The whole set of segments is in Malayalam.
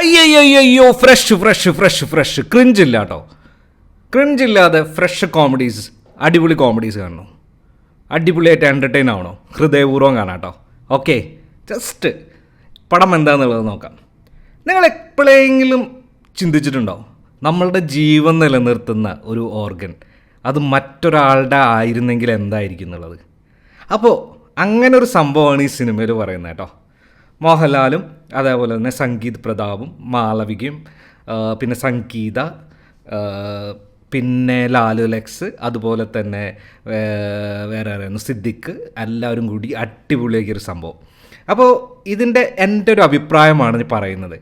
അയ്യോ ഫ്രഷ് ക്രിഞ്ചില്ല കേട്ടോ. ക്രിഞ്ചില്ലാതെ ഫ്രഷ് കോമഡീസ്, അടിപൊളി കോമഡീസ് കാണണം, അടിപൊളിയായിട്ട് എൻ്റർടൈൻ ആവണോ, ഹൃദയപൂർവ്വം കാണാം കേട്ടോ. ഓക്കെ, ജസ്റ്റ് പടം എന്താണെന്നുള്ളത് നോക്കാം. നിങ്ങൾ എപ്പോഴെങ്കിലും ചിന്തിച്ചിട്ടുണ്ടോ നമ്മളുടെ ജീവൻ നിലനിർത്തുന്ന ഒരു ഓർഗൻ അത് മറ്റൊരാളുടെ ആയിരുന്നെങ്കിൽ എന്തായിരിക്കും എന്നുള്ളത്? അപ്പോൾ അങ്ങനെ ഒരു സംഭവമാണ് ഈ സിനിമയിൽ പറയുന്നത് കേട്ടോ. മോഹൻലാലും അതേപോലെ തന്നെ സംഗീത് പ്രതാപും മാളവികയും പിന്നെ സംഗീത, പിന്നെ ലാലു ലക്സ്, അതുപോലെ തന്നെ വേറെ ആരായിരുന്നു, സിദ്ദിഖ്, എല്ലാവരും കൂടി അടിപൊളിയാക്കിയൊരു സംഭവം. അപ്പോൾ ഇതിൻ്റെ എൻ്റെ ഒരു അഭിപ്രായമാണ് ഞാൻ പറയുന്നത്.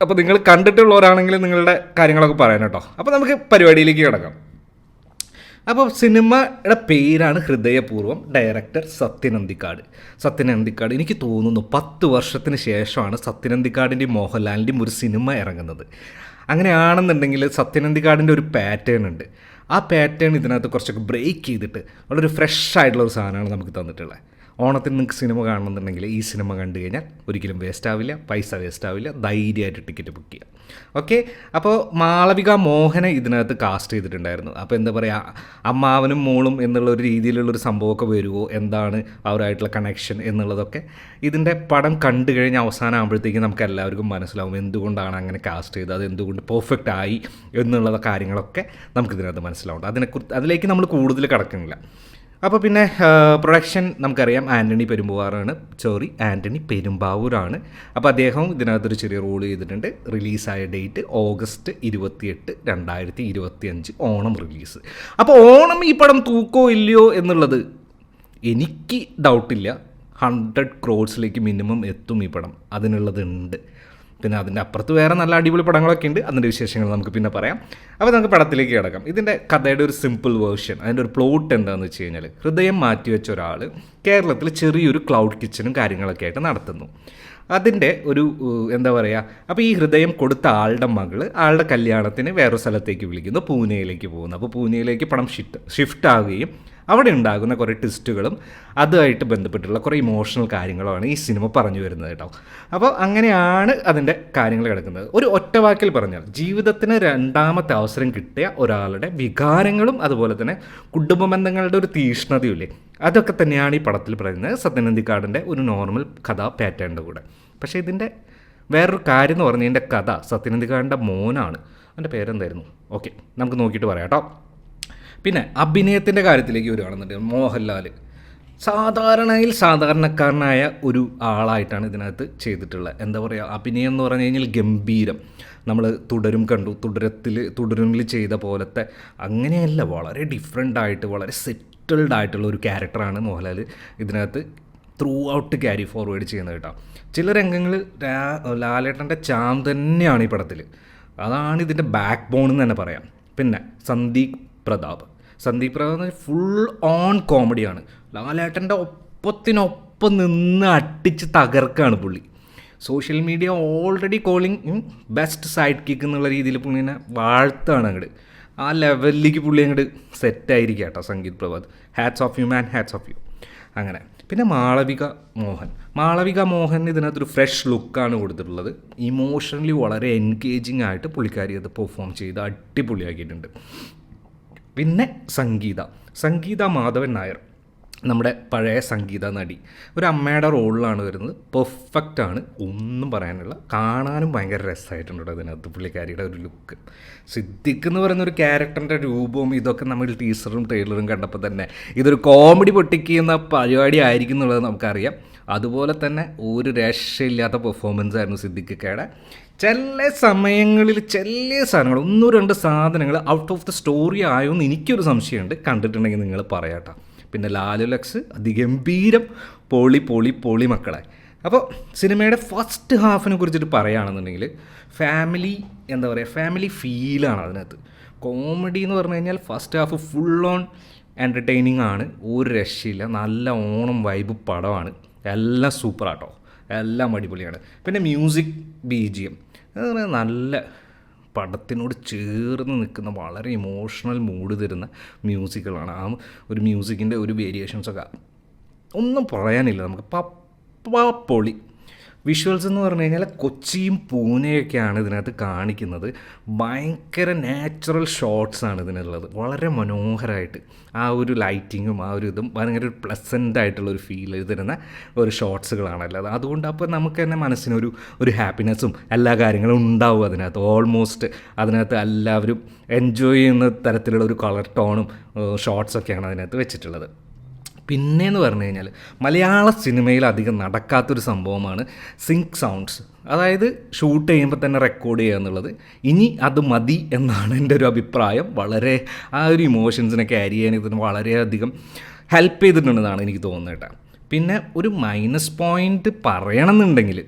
അപ്പോൾ നിങ്ങൾ കണ്ടിട്ടുള്ളവരാണെങ്കിൽ നിങ്ങളുടെ കാര്യങ്ങളൊക്കെ പറയാൻ കേട്ടോ. അപ്പോൾ നമുക്ക് പരിപാടിയിലേക്ക് കിടക്കാം. അപ്പോൾ സിനിമയുടെ പേരാണ് ഹൃദയപൂർവ്വം. ഡയറക്ടർ സത്യൻ അന്തിക്കാട്. എനിക്ക് തോന്നുന്നു 10 വർഷത്തിന് ശേഷമാണ് സത്യൻ അന്തിക്കാടിൻ്റെയും മോഹൻലാലിൻ്റെയും ഒരു സിനിമ ഇറങ്ങുന്നത്. അങ്ങനെയാണെന്നുണ്ടെങ്കിൽ സത്യൻ അന്തിക്കാടിൻ്റെ ഒരു പാറ്റേൺ ഉണ്ട്. ആ പാറ്റേൺ ഇതിനകത്ത് കുറച്ചൊക്കെ ബ്രേക്ക് ചെയ്തിട്ട് വളരെ ഫ്രഷ് ആയിട്ടുള്ള ഒരു സാധനമാണ് നമുക്ക് തന്നിട്ടുള്ളത്. ഓണത്തിന് നിങ്ങൾക്ക് സിനിമ കാണണമെന്നുണ്ടെങ്കിൽ ഈ സിനിമ കണ്ടു കഴിഞ്ഞാൽ ഒരിക്കലും വേസ്റ്റ് ആവില്ല, പൈസ വേസ്റ്റ് ആവില്ല, ധൈര്യമായിട്ട് ടിക്കറ്റ് ബുക്ക് ചെയ്യാം. ഓക്കെ, അപ്പോൾ മാളവിക മോഹനെ ഇതിനകത്ത് കാസ്റ്റ് ചെയ്തിട്ടുണ്ടായിരുന്നു. അപ്പോൾ എന്താ പറയുക, അമ്മാവനും മോളും എന്നുള്ളൊരു രീതിയിലുള്ളൊരു സംഭവമൊക്കെ വരുമോ, എന്താണ് അവരായിട്ടുള്ള കണക്ഷൻ എന്നുള്ളതൊക്കെ ഇതിൻ്റെ പടം കണ്ടു കഴിഞ്ഞ് അവസാനം ആകുമ്പോഴത്തേക്കും നമുക്ക് എല്ലാവർക്കും മനസ്സിലാവും എന്തുകൊണ്ടാണ് അങ്ങനെ കാസ്റ്റ് ചെയ്തത്, അത് എന്തുകൊണ്ട് പെർഫെക്റ്റ് ആയി എന്നുള്ള കാര്യങ്ങളൊക്കെ നമുക്കിതിനകത്ത് മനസ്സിലാവുന്നുണ്ട്. അതിലേക്ക് നമ്മൾ കൂടുതൽ കടക്കുന്നില്ല. അപ്പോൾ പിന്നെ പ്രൊഡക്ഷൻ നമുക്കറിയാം ആൻ്റണി പെരുമ്പാവൂരാണ്. അപ്പോൾ അദ്ദേഹം ഇതിനകത്തൊരു ചെറിയ റോൾ ചെയ്തിട്ടുണ്ട്. റിലീസായ ഡേറ്റ് August 28, 2025 ഓണം റിലീസ്. അപ്പോൾ ഓണം ഈ പടം തൂക്കോ ഇല്ലയോ എന്നുള്ളത് എനിക്ക് ഡൗട്ടില്ല. 100 crores മിനിമം എത്തും ഈ പടം, അതിനുള്ളതുണ്ട്. പിന്നെ അതിൻ്റെ അപ്പുറത്ത് വേറെ നല്ല അടിപൊളി പടങ്ങളൊക്കെ ഉണ്ട്. അതിൻ്റെ വിശേഷങ്ങൾ നമുക്ക് പിന്നെ പറയാം. അപ്പോൾ നമുക്ക് പടത്തിലേക്ക് കിടക്കാം. ഇതിൻ്റെ കഥയുടെ ഒരു സിമ്പിൾ വേർഷൻ, അതിൻ്റെ ഒരു പ്ലോട്ട് എന്താണെന്ന് വെച്ച് കഴിഞ്ഞാൽ, ഹൃദയം മാറ്റിവെച്ച ഒരാൾ കേരളത്തിൽ ചെറിയൊരു ക്ലൗഡ് കിച്ചനും കാര്യങ്ങളൊക്കെ ആയിട്ട് നടത്തുന്നു. അതിൻ്റെ ഒരു എന്താ പറയുക, അപ്പോൾ ഈ ഹൃദയം കൊടുത്ത ആളുടെ മകൾ ആളുടെ കല്യാണത്തിന് വേറൊരു സ്ഥലത്തേക്ക് വിളിക്കുന്നു, പൂനെയിലേക്ക് പോകുന്നു. അപ്പോൾ പൂനെയിലേക്ക് പടം ഷിഫ്റ്റ് ആവുകയും അവിടെ ഉണ്ടാകുന്ന കുറേ ട്വിസ്റ്റുകളും അതുമായിട്ട് ബന്ധപ്പെട്ടുള്ള കുറേ ഇമോഷണൽ കാര്യങ്ങളുമാണ് ഈ സിനിമ പറഞ്ഞു വരുന്നത് കേട്ടോ. അപ്പോൾ അങ്ങനെയാണ് അതിൻ്റെ കാര്യങ്ങൾ കിടക്കുന്നത്. ഒരു ഒറ്റ വാക്കിൽ പറഞ്ഞാൽ, ജീവിതത്തിന് രണ്ടാമത്തെ അവസരം കിട്ടിയ ഒരാളുടെ വികാരങ്ങളും അതുപോലെ തന്നെ കുടുംബ ബന്ധങ്ങളുടെ ഒരു തീഷ്ണതയില്ലേ, അതൊക്കെ തന്നെയാണ് ഈ പടത്തിൽ പറയുന്നത്. സത്യൻ അന്തിക്കാടിൻ്റെ ഒരു നോർമൽ കഥാ പാറ്റേണിൻ്റെ കൂടെ. പക്ഷേ ഇതിൻ്റെ വേറൊരു കാര്യം എന്ന് പറഞ്ഞാൽ, ഇതിൻ്റെ കഥ സത്യൻ അന്തിക്കാടിൻ്റെ മോനാണ്. അതിൻ്റെ പേരെന്തായിരുന്നു? ഓക്കെ, നമുക്ക് നോക്കിയിട്ട് പറയാം കേട്ടോ. പിന്നെ അഭിനയത്തിൻ്റെ കാര്യത്തിലേക്ക് വരികയാണെന്നുണ്ടെങ്കിൽ, മോഹൻലാൽ സാധാരണക്കാരനായ ഒരു ആളായിട്ടാണ് ഇതിനകത്ത് ചെയ്തിട്ടുള്ളത്. എന്താ പറയുക, അഭിനയം എന്ന് പറഞ്ഞു കഴിഞ്ഞാൽ ഗംഭീരം. നമ്മൾ തുടരുമിൽ ചെയ്ത പോലത്തെ അങ്ങനെയല്ല, വളരെ ഡിഫറെൻ്റ് ആയിട്ട് വളരെ സെറ്റിൽഡ് ആയിട്ടുള്ള ഒരു ക്യാരക്ടറാണ് മോഹൻലാൽ ഇതിനകത്ത് ത്രൂ ഔട്ട് ക്യാരി ഫോർവേഡ് ചെയ്യുന്നത് കേട്ടോ. ചില രംഗങ്ങൾ ലാലേട്ടൻ്റെ ചാം തന്നെയാണ് ഈ പടത്തിൽ. അതാണ് ഇതിൻ്റെ ബാക്ക് ബോൺ എന്ന് തന്നെ പറയാം. പിന്നെ സന്ദീപ് പ്രതാപ് ഫുൾ ഓൺ കോമഡിയാണ്. ലാലേട്ടൻ്റെ ഒപ്പത്തിനൊപ്പം നിന്ന് അടിച്ച് തകർക്കാണ് പുള്ളി. Social media already calling best side kick എന്നുള്ള രീതിയിൽ പുള്ളിനെ വാഴ്ത്താണ് അങ്ങോട്ട്. ആ ലെവലിലേക്ക് പുള്ളി അങ്ങോട്ട് സെറ്റായിരിക്കുക കേട്ടോ Sangeeth Prabhath. Hats off you man, hats off you. അങ്ങനെ പിന്നെ മാളവിക മോഹൻ ഇതിനകത്തൊരു ഫ്രഷ് ലുക്കാണ് കൊടുത്തിട്ടുള്ളത്. ഇമോഷണലി വളരെ എൻഗേജിങ് ആയിട്ട് പുള്ളിക്കാരി അത് പെർഫോം ചെയ്ത് അടിപൊളിയാക്കിയിട്ടുണ്ട്. പിന്നെ സംഗീത മാധവൻ നായർ, നമ്മുടെ പഴയ സംഗീത നടി, ഒരു അമ്മയുടെ റോളിലാണ് വരുന്നത്. പെർഫെക്റ്റാണ്, ഒന്നും പറയാനില്ല. കാണാനും ഭയങ്കര രസമായിട്ടുണ്ട് അതിനകത്ത് പുള്ളിക്കാരിയുടെ ഒരു ലുക്ക്. സിദ്ദിഖ് എന്ന് പറയുന്ന ഒരു ക്യാരക്ടറിൻ്റെ രൂപവും ഇതൊക്കെ നമ്മൾ ടീസറും ട്രെയിലറും കണ്ടപ്പോൾ തന്നെ ഇതൊരു കോമഡി പൊട്ടിക്കുന്ന പരിപാടി ആയിരിക്കും എന്നുള്ളത് നമുക്കറിയാം. അതുപോലെ തന്നെ ഒരു രക്ഷയില്ലാത്ത പെർഫോമൻസ് ആയിരുന്നു സിദ്ദിഖിക്കയുടെ. ചില സമയങ്ങളിൽ ചില സാധനങ്ങൾ 1-2 സാധനങ്ങൾ ഔട്ട് ഓഫ് ദ സ്റ്റോറി ആയോ എന്ന് എനിക്കൊരു സംശയമുണ്ട്. കണ്ടിട്ടുണ്ടെങ്കിൽ നിങ്ങൾ പറയാട്ടോ. പിന്നെ ലാലു ലക്സ് അതിഗംഭീരം, പൊളി മക്കളെ. അപ്പോൾ സിനിമയുടെ ഫസ്റ്റ് ഹാഫിനെ കുറിച്ചിട്ട് പറയുകയാണെന്നുണ്ടെങ്കിൽ, ഫാമിലി ഫീലാണ് അതിനകത്ത്. കോമഡി എന്ന് പറഞ്ഞു കഴിഞ്ഞാൽ first half full on entertaining ആണ്, ഒരു രക്ഷയില്ല. നല്ല ഓണം വൈബ് പടമാണ്. എല്ലാം സൂപ്പറാട്ടോ, എല്ലാം അടിപൊളിയാണ്. പിന്നെ മ്യൂസിക് BGM നല്ല പടത്തിനോട് ചേർന്ന് നിൽക്കുന്ന വളരെ ഇമോഷണൽ മൂഡ് തരുന്ന മ്യൂസിക്കുകളാണ്. ആ ഒരു മ്യൂസിക്കിൻ്റെ ഒരു വേരിയേഷൻസൊക്കെ ഒന്നും പറയാനില്ല നമുക്ക്. പൊളി. വിഷ്വൽസ് എന്ന് പറഞ്ഞു കഴിഞ്ഞാൽ കൊച്ചിയും പൂനെയൊക്കെയാണ് ഇതിനകത്ത് കാണിക്കുന്നത്. ഭയങ്കര നാച്ചുറൽ ഷോട്ട്സാണ് ഇതിനുള്ളത്, വളരെ മനോഹരമായിട്ട് ആ ഒരു ലൈറ്റിങ്ങും ആ ഒരു ഇതും ഭയങ്കര ഒരു പ്ലസൻ്റ് ആയിട്ടുള്ളൊരു ഫീൽ തരുന്ന ഒരു ഷോട്ട്സുകളാണല്ലോ അത്. അതുകൊണ്ട് അപ്പോൾ നമുക്ക് തന്നെ മനസ്സിനൊരു ഒരു ഹാപ്പിനെസ്സും എല്ലാ കാര്യങ്ങളും ഉണ്ടാവും അതിനകത്ത്. ഓൾമോസ്റ്റ് അതിനകത്ത് എല്ലാവരും എൻജോയ് ചെയ്യുന്ന തരത്തിലുള്ള ഒരു കളർ ടോണും ഷോട്ട്സൊക്കെയാണ് അതിനകത്ത് വെച്ചിട്ടുള്ളത്. പിന്നെയെന്ന് പറഞ്ഞു കഴിഞ്ഞാൽ മലയാള സിനിമയിൽ അധികം നടക്കാത്തൊരു സംഭവമാണ് സിങ്ക് സൗണ്ട്സ്. അതായത് ഷൂട്ട് ചെയ്യുമ്പോൾ തന്നെ റെക്കോർഡ് ചെയ്യുക എന്നുള്ളത്. ഇനി അത് മതി എന്നാണ് എൻ്റെ ഒരു അഭിപ്രായം. വളരെ ആ ഒരു ഇമോഷൻസിനെ ക്യാരി ചെയ്യാൻ ഇതിന് വളരെയധികം ഹെൽപ്പ് ചെയ്തിട്ടുണ്ടെന്നാണ് എനിക്ക് തോന്നുന്നത് കേട്ടോ. പിന്നെ ഒരു മൈനസ് പോയിൻ്റ് പറയണമെന്നുണ്ടെങ്കിൽ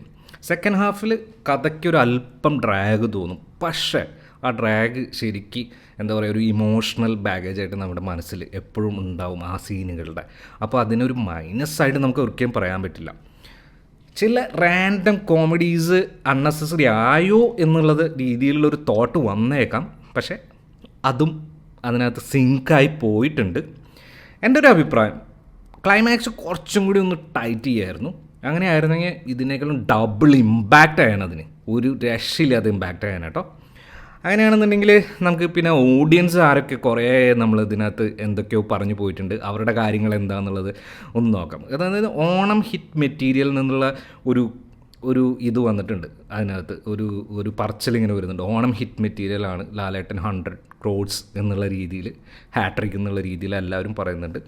സെക്കൻഡ് ഹാഫിൽ കഥയ്ക്കൊരു അല്പം ഡ്രാഗ് തോന്നും. പക്ഷേ ആ ഡ്രാഗ് ശരിക്ക് എന്താ പറയുക, ഒരു ഇമോഷണൽ ബാഗേജായിട്ട് നമ്മുടെ മനസ്സിൽ എപ്പോഴും ഉണ്ടാവും ആ സീനുകളുടെ. അപ്പോൾ അതിനൊരു മൈനസ്സായിട്ട് നമുക്ക് ഒരിക്കലും പറയാൻ പറ്റില്ല. ചില റാൻഡം കോമഡീസ് അൺനെസസറി ആയോ എന്നുള്ളത് രീതിയിലുള്ളൊരു തോട്ട് വന്നേക്കാം. പക്ഷേ അതും അതിനകത്ത് സിങ്കായി പോയിട്ടുണ്ട്. എൻ്റെ ഒരു അഭിപ്രായം ക്ലൈമാക്സ് കുറച്ചും കൂടി ഒന്ന് ടൈറ്റ് ചെയ്യായിരുന്നു. അങ്ങനെ ആയിരുന്നെങ്കിൽ ഇതിനേക്കാളും ഡബിൾ ഇമ്പാക്റ്റ് ആയാണ് അതിന്, ഒരു രക്ഷയില്ലാതെ ഇമ്പാക്റ്റ് ആയാണ് കേട്ടോ. അങ്ങനെയാണെന്നുണ്ടെങ്കിൽ നമുക്ക് പിന്നെ ഓഡിയൻസ് ആരൊക്കെ കുറേ നമ്മൾ ഇതിനകത്ത് എന്തൊക്കെയോ പറഞ്ഞു പോയിട്ടുണ്ട്, അവരുടെ കാര്യങ്ങൾ എന്താണെന്നുള്ളത് ഒന്ന് നോക്കാം. അതായത് ഓണം ഹിറ്റ് മെറ്റീരിയൽ നിന്നുള്ള ഒരു ഇത് വന്നിട്ടുണ്ട് അതിനകത്ത്, ഒരു പറച്ചിലിങ്ങനെ വരുന്നുണ്ട്. ഓണം ഹിറ്റ് മെറ്റീരിയലാണ് ലാലേട്ടൻ 100 crores എന്നുള്ള രീതിയിൽ, ഹാട്രിക് എന്നുള്ള രീതിയിൽ എല്ലാവരും പറയുന്നുണ്ട്.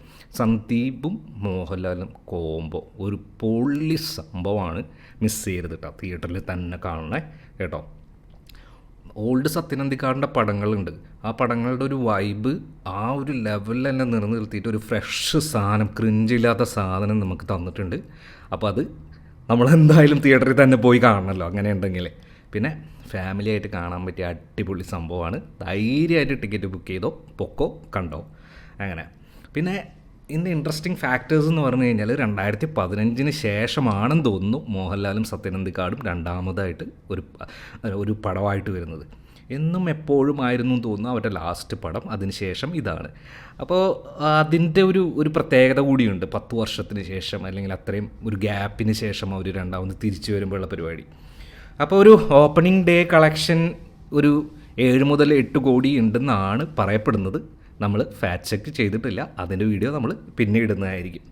സന്ദീപും മോഹൻലാലും കോംബോ ഒരു പൊള്ളി സംഭവമാണ്. മിസ് ചെയ്യരുത് കേട്ടോ, തിയേറ്ററിൽ തന്നെ കാണണേ കേട്ടോ. ഓൾഡ് സത്യനന്ദിക്കാടിൻ്റെ പടങ്ങളുണ്ട്, ആ പടങ്ങളുടെ ഒരു വൈബ് ആ ഒരു ലെവലിൽ തന്നെ നിർത്തിയിട്ട് ഒരു ഫ്രഷ് സാധനം, ക്രിഞ്ചില്ലാത്ത സാധനം നമുക്ക് തന്നിട്ടുണ്ട്. അപ്പോൾ അത് നമ്മളെന്തായാലും തിയേറ്ററിൽ തന്നെ പോയി കാണണമല്ലോ അങ്ങനെ ഉണ്ടെങ്കിൽ. പിന്നെ ഫാമിലി ആയിട്ട് കാണാൻ പറ്റിയ അടിപൊളി സംഭവമാണ്. ധൈര്യമായിട്ട് ടിക്കറ്റ് ബുക്ക് ചെയ്തോ, പൊക്കോ, കണ്ടോ അങ്ങനെ. പിന്നെ ഇതിൻ്റെ ഇൻട്രസ്റ്റിംഗ് ഫാക്ടേഴ്സ് എന്ന് പറഞ്ഞു കഴിഞ്ഞാൽ 2015 ശേഷമാണെന്ന് തോന്നുന്നു മോഹൻലാലും സത്യനന്ദിക്കാടും രണ്ടാമതായിട്ട് ഒരു പടമായിട്ട് വരുന്നത്. എന്നും എപ്പോഴും ആയിരുന്നു എന്ന് തോന്നുന്നു അവരുടെ ലാസ്റ്റ് പടം, അതിന് ശേഷം ഇതാണ്. അപ്പോൾ അതിൻ്റെ ഒരു പ്രത്യേകത കൂടിയുണ്ട്. 10 വർഷത്തിന് ശേഷം അല്ലെങ്കിൽ അത്രയും ഒരു ഗ്യാപ്പിന് ശേഷം അവർ രണ്ടാമത് തിരിച്ചു വരുമ്പോഴുള്ള പരിപാടി. അപ്പോൾ ഒരു ഓപ്പണിംഗ് ഡേ കളക്ഷൻ ഒരു 7 മുതൽ 8 കോടി ഉണ്ടെന്നാണ് പറയപ്പെടുന്നത്. നമ്മൾ ഫാക്ട് ചെക്ക് ചെയ്തിട്ടില്ല, അതിൻ്റെ വീഡിയോ നമ്മൾ പിന്നെ ഇടുന്നതായിരിക്കും.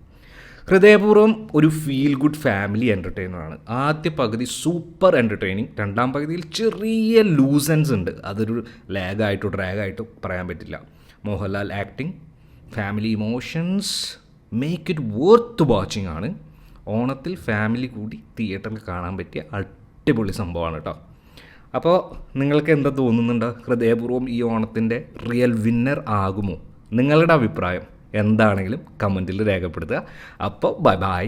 ഹൃദയപൂർവ്വം ഒരു ഫീൽ ഗുഡ് ഫാമിലി എൻ്റർടൈനറാണ്. ആദ്യ പകുതി സൂപ്പർ എൻ്റർടൈനിങ്, രണ്ടാം പകുതിയിൽ ചെറിയ ലൂസൻസ് ഉണ്ട്. അതൊരു ലാഗായിട്ടോ ഡ്രാഗായിട്ടോ പറയാൻ പറ്റില്ല. Mohanlal acting, family emotions make it worth watching ആണ്. ഓണത്തിൽ ഫാമിലി കൂടി തിയേറ്ററിൽ കാണാൻ പറ്റിയ അടിപൊളി സംഭവമാണ് കേട്ടോ. അപ്പോൾ നിങ്ങൾക്ക് എന്താ തോന്നുന്നുണ്ടോ, ഹൃദയപൂർവ്വം ഈ ഓണത്തിൻ്റെ റിയൽ വിന്നർ ആകുമോ? നിങ്ങളുടെ അഭിപ്രായം എന്താണെങ്കിലും കമൻറ്റിൽ രേഖപ്പെടുത്തുക. അപ്പോൾ ബൈ.